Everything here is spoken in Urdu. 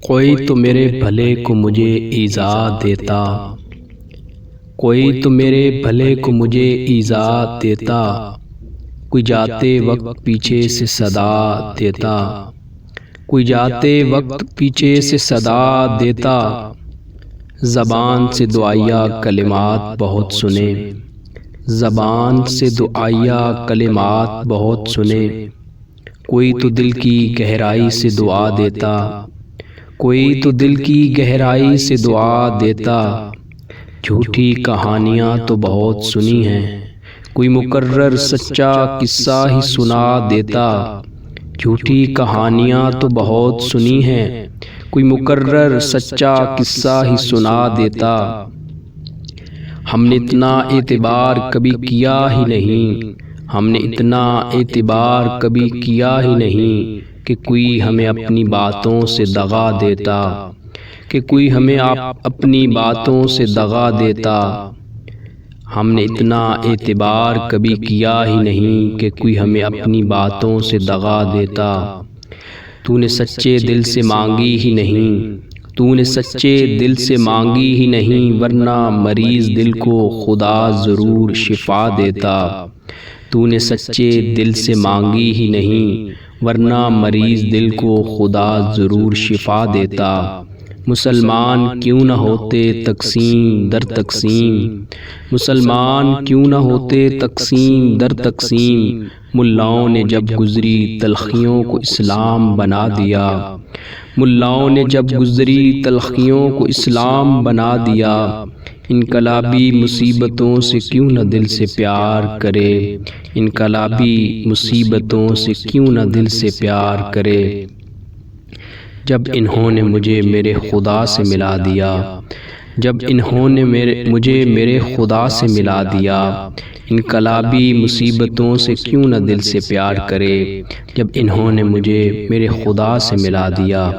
کوئی تو میرے بھلے کو مجھے ایذا دیتا، کوئی تو میرے بھلے کو مجھے ایذا دیتا، کوئی جاتے وقت پیچھے سے صدا دیتا، کوئی جاتے وقت پیچھے سے صدا دیتا، زبان سے دعائیہ کلمات بہت سنے، زبان سے دعائیہ کلمات بہت سنے، کوئی تو دل کی گہرائی سے دعا دیتا، کوئی تو دل کی گہرائی سے دعا دیتا، جھوٹی کہانیاں تو بہت سنی ہیں، کوئی مقرر سچا قصہ ہی سنا دیتا، جھوٹی کہانیاں تو بہت سنی ہیں، کوئی مقرر سچا قصہ ہی سنا دیتا، ہم نے اتنا اعتبار کبھی کیا ہی نہیں، ہم نے اتنا اعتبار کبھی کیا ہی نہیں کہ کوئی ہمیں اپنی باتوں سے دغا دیتا، کہ کوئی ہمیں اپنی باتوں سے دغا دیتا، ہم نے اتنا اعتبار کبھی کیا ہی نہیں کہ کوئی ہمیں اپنی باتوں سے دغا دیتا، تو نے سچے دل سے مانگی ہی نہیں، تو نے سچے دل سے مانگی ہی نہیں، ورنہ مریض دل کو خدا ضرور شفا دیتا، تو نے سچے دل سے مانگی ہی نہیں، ورنہ مریض دل کو خدا ضرور شفا دیتا، مسلمان کیوں نہ ہوتے تقسیم در تقسیم، مسلمان کیوں نہ ہوتے تقسیم در تقسیم، ملاؤں نے جب گزری تلخیوں کو اسلام بنا دیا، ملاؤں نے جب گزری تلخیوں کو اسلام بنا دیا، انقلابی مصیبتوں سے کیوں نہ دل سے پیار کرے، انقلابی مصیبتوں سے کیوں نہ دل سے پیار کرے، جب انہوں نے مجھے میرے خدا سے ملا دیا، جب انہوں نے مجھے میرے خدا سے ملا دیا، انقلابی مصیبتوں سے کیوں نہ دل سے پیار کرے، جب انہوں نے مجھے میرے خدا سے ملا دیا۔